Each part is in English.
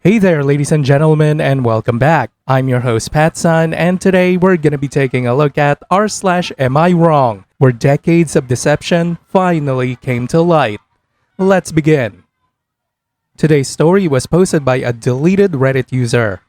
Hey there, ladies and gentlemen, and welcome back. I'm your host, Patsun, and today we're going to be taking a look at r/Amiwrong, where decades of deception finally came to light. Let's begin. Today's story was posted by a deleted Reddit user.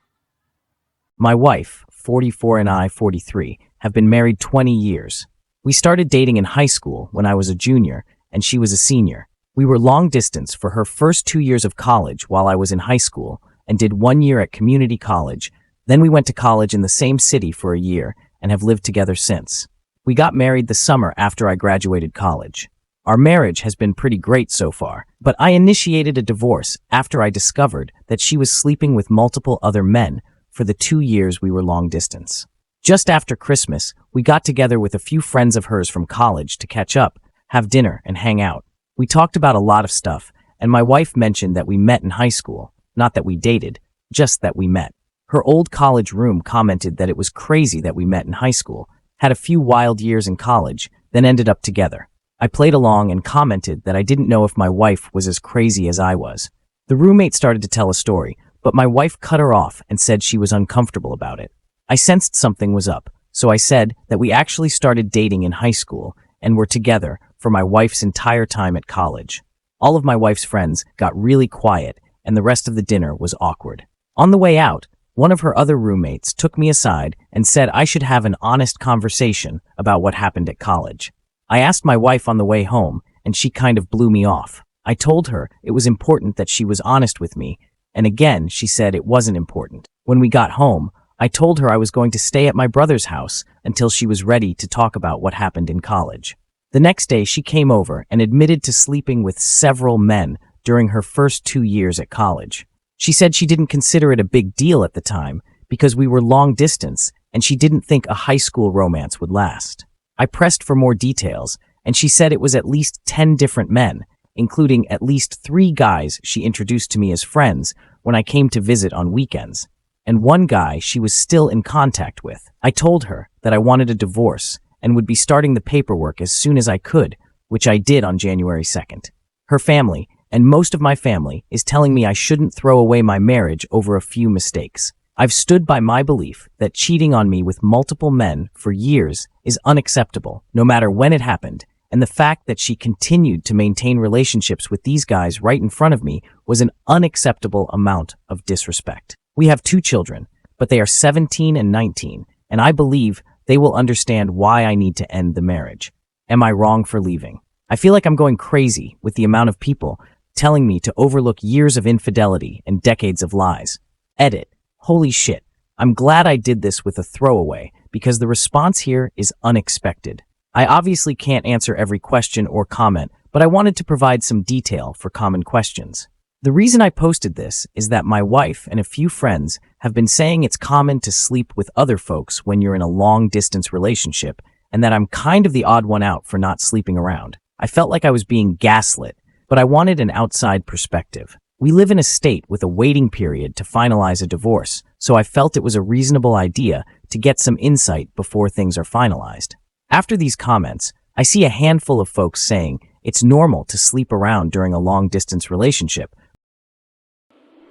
My wife, 44, and I, 43, have been married 20 years. We started dating in high school when I was a junior and she was a senior. We were long distance for her first 2 years of college while I was in high school and did 1 year at community college. Then we went to college in the same city for a year and have lived together since. We got married the summer after I graduated college. Our marriage has been pretty great so far, but I initiated a divorce after I discovered that she was sleeping with multiple other men for the 2 years we were long distance. Just after Christmas, we got together with a few friends of hers from college to catch up, have dinner, and hang out. We talked about a lot of stuff, and my wife mentioned that we met in high school. Not that we dated, just that we met. Her old college room commented that it was crazy that we met in high school, had a few wild years in college, then ended up together. I played along and commented that I didn't know if my wife was as crazy as I was. The roommate started to tell a story, but my wife cut her off and said she was uncomfortable about it. I sensed something was up, so I said that we actually started dating in high school and were together for my wife's entire time at college. All of my wife's friends got really quiet and the rest of the dinner was awkward. On the way out, one of her other roommates took me aside and said I should have an honest conversation about what happened at college. I asked my wife on the way home and she kind of blew me off. I told her it was important that she was honest with me, and again she said it wasn't important. When we got home, I told her I was going to stay at my brother's house until she was ready to talk about what happened in college. The next day, she came over and admitted to sleeping with several men during her first 2 years at college. She said she didn't consider it a big deal at the time because we were long distance and she didn't think a high school romance would last. I pressed for more details and she said it was at least 10 different men, including at least 3 guys she introduced to me as friends when I came to visit on weekends, and 1 guy she was still in contact with. I told her that I wanted a divorce and would be starting the paperwork as soon as I could, which I did on January 2nd. Her family, and most of my family, is telling me I shouldn't throw away my marriage over a few mistakes. I've stood by my belief that cheating on me with multiple men for years is unacceptable, no matter when it happened, and the fact that she continued to maintain relationships with these guys right in front of me was an unacceptable amount of disrespect. We have 2 children, but they are 17 and 19, and I believe they will understand why I need to end the marriage. Am I wrong for leaving? I feel like I'm going crazy with the amount of people telling me to overlook years of infidelity and decades of lies. Edit. Holy shit. I'm glad I did this with a throwaway because the response here is unexpected. I obviously can't answer every question or comment, but I wanted to provide some detail for common questions. The reason I posted this is that my wife and a few friends have been saying it's common to sleep with other folks when you're in a long-distance relationship, and that I'm kind of the odd one out for not sleeping around. I felt like I was being gaslit, but I wanted an outside perspective. We live in a state with a waiting period to finalize a divorce, so I felt it was a reasonable idea to get some insight before things are finalized. After these comments, I see a handful of folks saying it's normal to sleep around during a long-distance relationship.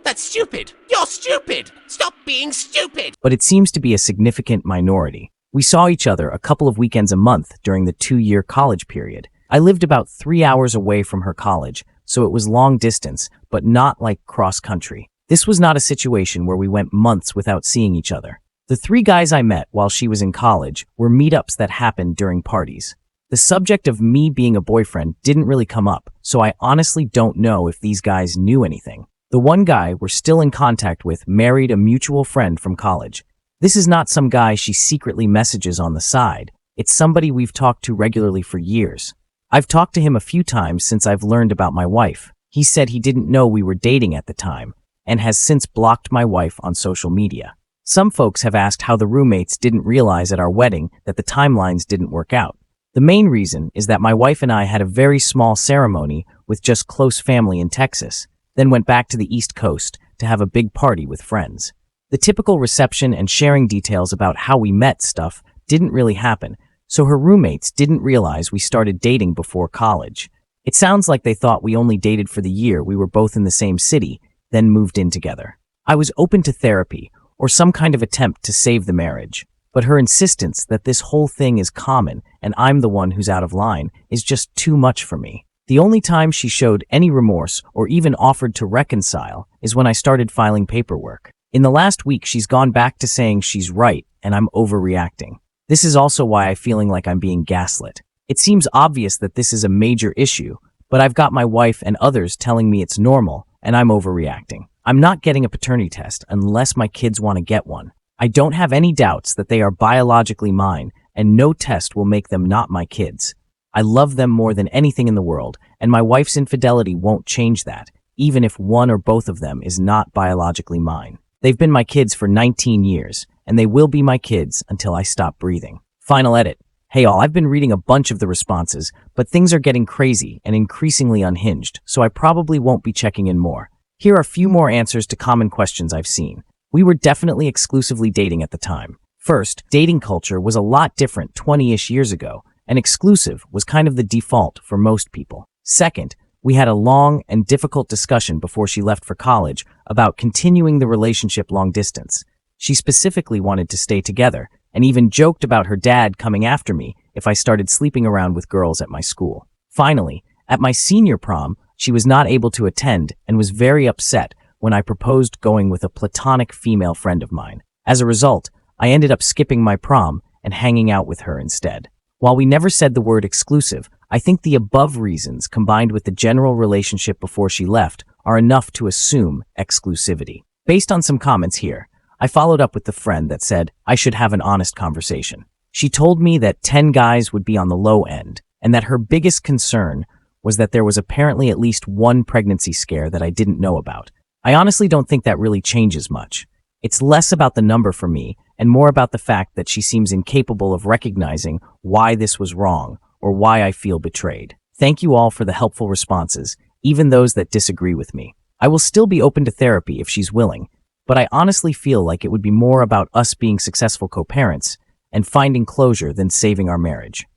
That's stupid! You're stupid! Stop being stupid! But it seems to be a significant minority. We saw each other a couple of weekends a month during the 2-year college period. I lived about 3 hours away from her college, so it was long distance, but not like cross-country. This was not a situation where we went months without seeing each other. The 3 guys I met while she was in college were meetups that happened during parties. The subject of me being a boyfriend didn't really come up, so I honestly don't know if these guys knew anything. The 1 guy we're still in contact with married a mutual friend from college. This is not some guy she secretly messages on the side. It's somebody we've talked to regularly for years. I've talked to him a few times since I've learned about my wife. He said he didn't know we were dating at the time and has since blocked my wife on social media. Some folks have asked how the roommates didn't realize at our wedding that the timelines didn't work out. The main reason is that my wife and I had a very small ceremony with just close family in Texas, then went back to the East Coast to have a big party with friends. The typical reception and sharing details about how we met stuff didn't really happen, so her roommates didn't realize we started dating before college. It sounds like they thought we only dated for the year we were both in the same city, then moved in together. I was open to therapy or some kind of attempt to save the marriage, but her insistence that this whole thing is common and I'm the one who's out of line is just too much for me. The only time she showed any remorse or even offered to reconcile is when I started filing paperwork. In the last week, she's gone back to saying she's right and I'm overreacting. This is also why I'm feeling like I'm being gaslit. It seems obvious that this is a major issue, but I've got my wife and others telling me it's normal and I'm overreacting. I'm not getting a paternity test unless my kids want to get one. I don't have any doubts that they are biologically mine, and no test will make them not my kids. I love them more than anything in the world, and my wife's infidelity won't change that, even if one or both of them is not biologically mine. They've been my kids for 19 years, and they will be my kids until I stop breathing. Final edit. Hey all, I've been reading a bunch of the responses, but things are getting crazy and increasingly unhinged, so I probably won't be checking in more. Here are a few more answers to common questions I've seen. We were definitely exclusively dating at the time. First, dating culture was a lot different 20-ish years ago, and exclusive was kind of the default for most people. Second, we had a long and difficult discussion before she left for college about continuing the relationship long distance. She specifically wanted to stay together, and even joked about her dad coming after me if I started sleeping around with girls at my school. Finally, at my senior prom, she was not able to attend and was very upset when I proposed going with a platonic female friend of mine. As a result, I ended up skipping my prom and hanging out with her instead. While we never said the word exclusive, I think the above reasons, combined with the general relationship before she left, are enough to assume exclusivity. Based on some comments here, I followed up with the friend that said I should have an honest conversation. She told me that 10 guys would be on the low end, and that her biggest concern was that there was apparently at least one pregnancy scare that I didn't know about. I honestly don't think that really changes much. It's less about the number for me and more about the fact that she seems incapable of recognizing why this was wrong or why I feel betrayed. Thank you all for the helpful responses, even those that disagree with me. I will still be open to therapy if she's willing, but I honestly feel like it would be more about us being successful co-parents and finding closure than saving our marriage.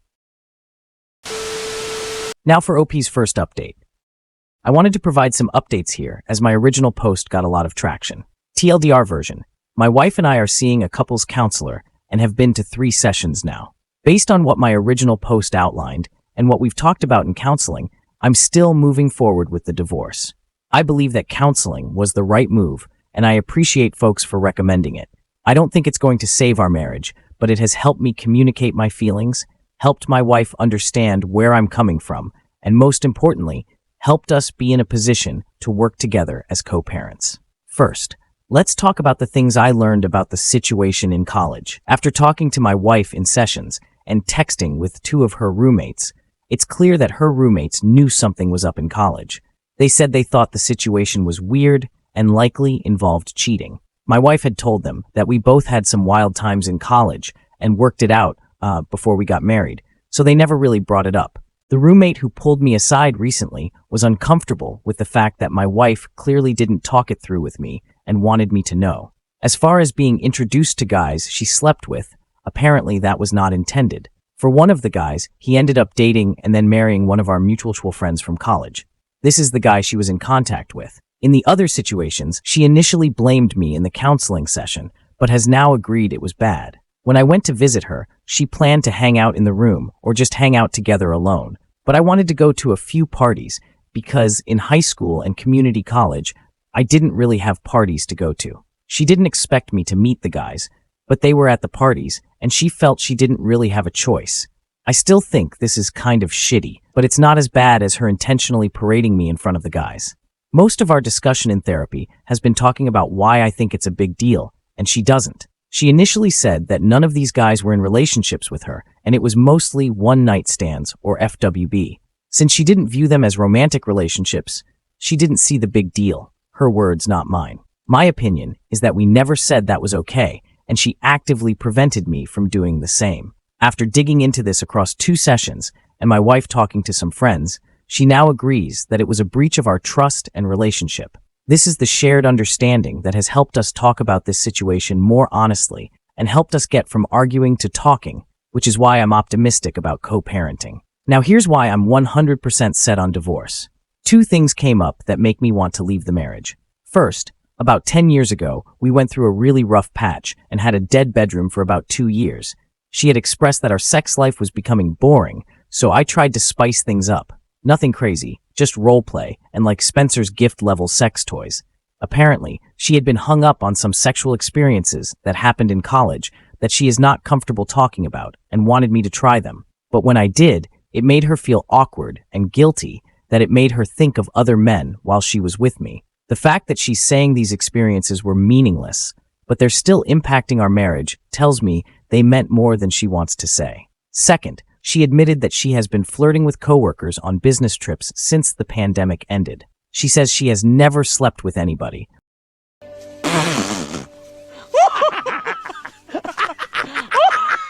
Now for OP's first update. I wanted to provide some updates here as my original post got a lot of traction. TLDR version. My wife and I are seeing a couples counselor and have been to 3 sessions now. Based on what my original post outlined and what we've talked about in counseling, I'm still moving forward with the divorce. I believe that counseling was the right move, and I appreciate folks for recommending it. I don't think it's going to save our marriage, but it has helped me communicate my feelings, helped my wife understand where I'm coming from, and most importantly, helped us be in a position to work together as co-parents. First, let's talk about the things I learned about the situation in college. After talking to my wife in sessions and texting with 2 of her roommates, it's clear that her roommates knew something was up in college. They said they thought the situation was weird and likely involved cheating. My wife had told them that we both had some wild times in college and worked it out before we got married, so they never really brought it up. The roommate who pulled me aside recently was uncomfortable with the fact that my wife clearly didn't talk it through with me and wanted me to know. As far as being introduced to guys she slept with, apparently that was not intended. For one of the guys, he ended up dating and then marrying one of our mutual friends from college. This is the guy she was in contact with. In the other situations, she initially blamed me in the counseling session, but has now agreed it was bad. When I went to visit her, she planned to hang out in the room or just hang out together alone. But I wanted to go to a few parties because in high school and community college, I didn't really have parties to go to. She didn't expect me to meet the guys, but they were at the parties and she felt she didn't really have a choice. I still think this is kind of shitty, but it's not as bad as her intentionally parading me in front of the guys. Most of our discussion in therapy has been talking about why I think it's a big deal, and she doesn't. She initially said that none of these guys were in relationships with her, and it was mostly one-night stands, or FWB. Since she didn't view them as romantic relationships, she didn't see the big deal. Her words, not mine. My opinion is that we never said that was okay, and she actively prevented me from doing the same. After digging into this across 2 sessions, and my wife talking to some friends, she now agrees that it was a breach of our trust and relationship. This is the shared understanding that has helped us talk about this situation more honestly and helped us get from arguing to talking, which is why I'm optimistic about co-parenting. Now here's why I'm 100% set on divorce. 2 things came up that make me want to leave the marriage. First, About 10 years ago, we went through a really rough patch and had a dead bedroom for about 2 years. She had expressed that our sex life was becoming boring, so I tried to spice things up. Nothing crazy, just role play and like Spencer's gift-level sex toys. Apparently, she had been hung up on some sexual experiences that happened in college that she is not comfortable talking about and wanted me to try them. But when I did, it made her feel awkward and guilty that it made her think of other men while she was with me. The fact that she's saying these experiences were meaningless, but they're still impacting our marriage, tells me they meant more than she wants to say. Second, she admitted that she has been flirting with coworkers on business trips since the pandemic ended. She says she has never slept with anybody.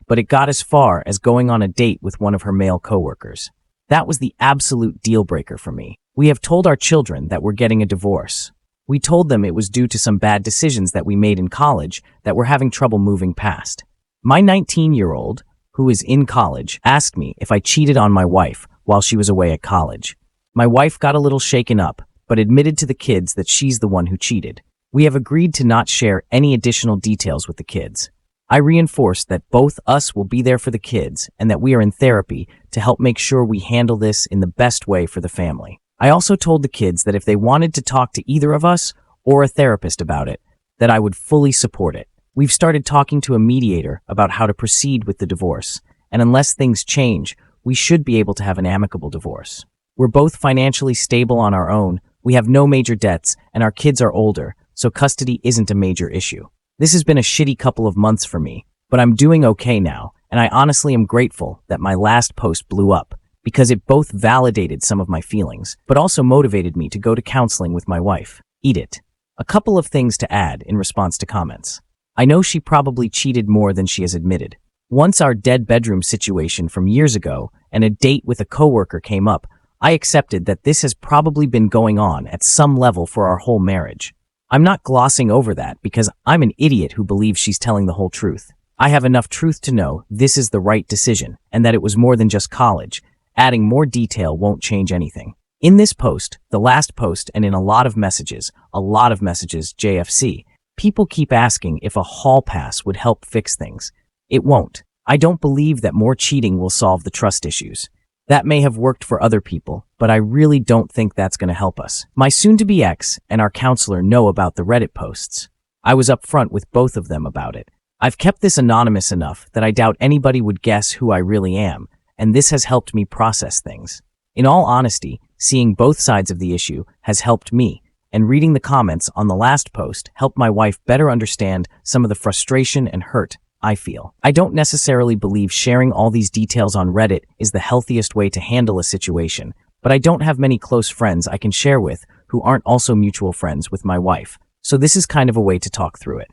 But it got as far as going on a date with one of her male coworkers. That was the absolute deal breaker for me. We have told our children that we're getting a divorce. We told them it was due to some bad decisions that we made in college that we're having trouble moving past. My 19-year-old, who is in college, asked me if I cheated on my wife while she was away at college. My wife got a little shaken up, but admitted to the kids that she's the one who cheated. We have agreed to not share any additional details with the kids. I reinforced that both us will be there for the kids and that we are in therapy to help make sure we handle this in the best way for the family. I also told the kids that if they wanted to talk to either of us or a therapist about it, that I would fully support it. We've started talking to a mediator about how to proceed with the divorce, and unless things change, we should be able to have an amicable divorce. We're both financially stable on our own, we have no major debts, and our kids are older, so custody isn't a major issue. This has been a shitty couple of months for me, but I'm doing okay now, and I honestly am grateful that my last post blew up, because it both validated some of my feelings, but also motivated me to go to counseling with my wife. Eat it. A couple of things to add in response to comments. I know she probably cheated more than she has admitted. Once our dead bedroom situation from years ago and a date with a coworker came up, I accepted that this has probably been going on at some level for our whole marriage. I'm not glossing over that because I'm an idiot who believes she's telling the whole truth. I have enough truth to know this is the right decision and that it was more than just college. Adding more detail won't change anything. In this post, the last post, and in a lot of messages, JFC, people keep asking if a hall pass would help fix things. It won't. I don't believe that more cheating will solve the trust issues. That may have worked for other people, but I really don't think that's going to help us. My soon-to-be ex and our counselor know about the Reddit posts. I was upfront with both of them about it. I've kept this anonymous enough that I doubt anybody would guess who I really am, and this has helped me process things. In all honesty, seeing both sides of the issue has helped me, and reading the comments on the last post helped my wife better understand some of the frustration and hurt I feel. I don't necessarily believe sharing all these details on Reddit is the healthiest way to handle a situation, but I don't have many close friends I can share with who aren't also mutual friends with my wife, so this is kind of a way to talk through it.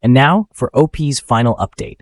And now for OP's final update.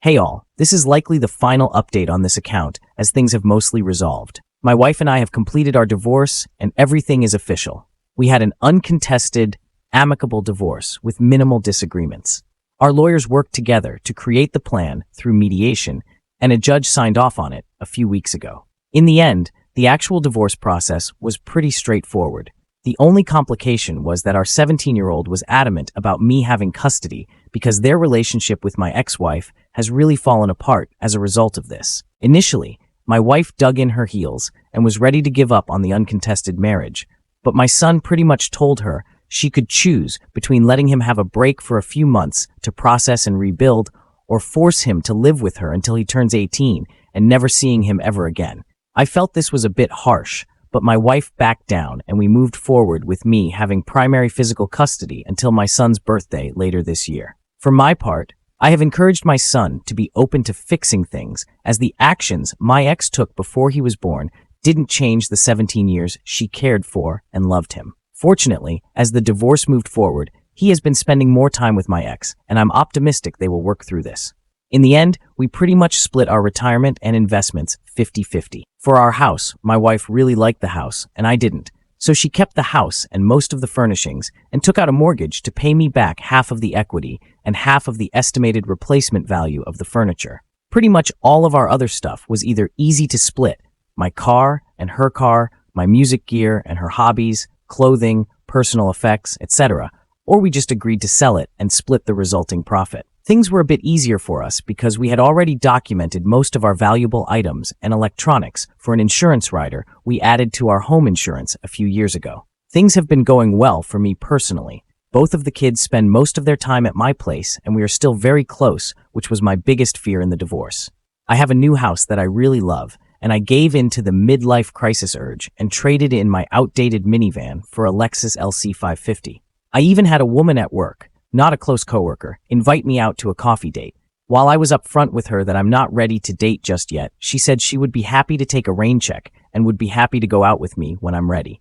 Hey all, this is likely the final update on this account as things have mostly resolved. My wife and I have completed our divorce and everything is official. We had an uncontested, amicable divorce with minimal disagreements. Our lawyers worked together to create the plan through mediation, and a judge signed off on it a few weeks ago. In the end, the actual divorce process was pretty straightforward. The only complication was that our 17-year-old was adamant about me having custody because their relationship with my ex-wife has really fallen apart as a result of this. Initially, my wife dug in her heels and was ready to give up on the uncontested marriage, but my son pretty much told her she could choose between letting him have a break for a few months to process and rebuild or force him to live with her until he turns 18 and never seeing him ever again. I felt this was a bit harsh, but my wife backed down and we moved forward with me having primary physical custody until my son's birthday later this year. For my part, I have encouraged my son to be open to fixing things as the actions my ex took before he was born didn't change the 17 years she cared for and loved him. Fortunately, as the divorce moved forward, he has been spending more time with my ex, and I'm optimistic they will work through this. In the end, we pretty much split our retirement and investments 50-50. For our house, my wife really liked the house, and I didn't, so she kept the house and most of the furnishings and took out a mortgage to pay me back half of the equity and half of the estimated replacement value of the furniture. Pretty much all of our other stuff was either easy to split, my car and her car, my music gear and her hobbies, clothing, personal effects, etc., or we just agreed to sell it and split the resulting profit. Things were a bit easier for us because we had already documented most of our valuable items and electronics for an insurance rider we added to our home insurance a few years ago. Things have been going well for me personally. Both of the kids spend most of their time at my place, and we are still very close, which was my biggest fear in the divorce. I have a new house that I really love, and I gave in to the midlife crisis urge and traded in my outdated minivan for a Lexus LC550. I even had a woman at work, not a close coworker, invite me out to a coffee date. While I was upfront with her that I'm not ready to date just yet, she said she would be happy to take a rain check and would be happy to go out with me when I'm ready.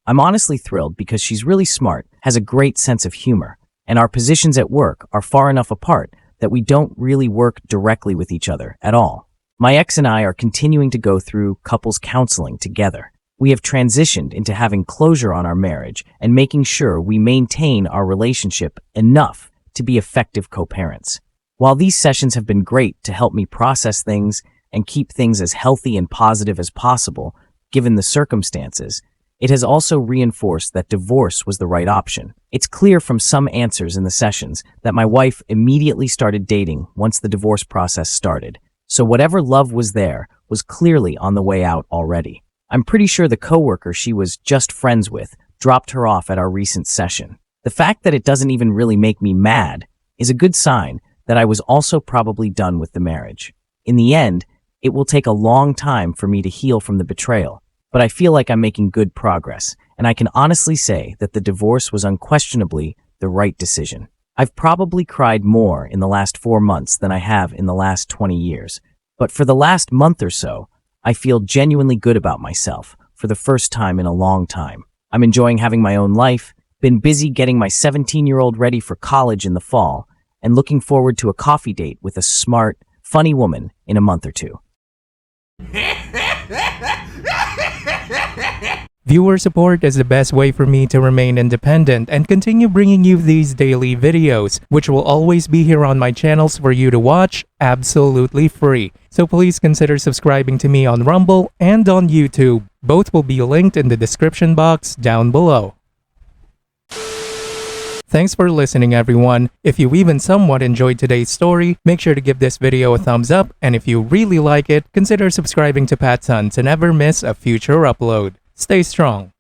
I'm honestly thrilled because she's really smart, has a great sense of humor, and our positions at work are far enough apart that we don't really work directly with each other at all. My ex and I are continuing to go through couples counseling together. We have transitioned into having closure on our marriage and making sure we maintain our relationship enough to be effective co-parents. While these sessions have been great to help me process things and keep things as healthy and positive as possible, given the circumstances, it has also reinforced that divorce was the right option. It's clear from some answers in the sessions that my wife immediately started dating once the divorce process started. So whatever love was there was clearly on the way out already. I'm pretty sure the coworker she was just friends with dropped her off at our recent session. The fact that it doesn't even really make me mad is a good sign that I was also probably done with the marriage. In the end, it will take a long time for me to heal from the betrayal, but I feel like I'm making good progress, and I can honestly say that the divorce was unquestionably the right decision. I've probably cried more in the last 4 months than I have in the last 20 years, but for the last month or so, I feel genuinely good about myself for the first time in a long time. I'm enjoying having my own life, been busy getting my 17-year-old ready for college in the fall, and looking forward to a coffee date with a smart, funny woman in a month or two. Viewer support is the best way for me to remain independent and continue bringing you these daily videos, which will always be here on my channels for you to watch absolutely free. So please consider subscribing to me on Rumble and on YouTube. Both will be linked in the description box down below. Thanks for listening, everyone. If you even somewhat enjoyed today's story, make sure to give this video a thumbs up, and if you really like it, consider subscribing to PattSun to never miss a future upload. Stay strong.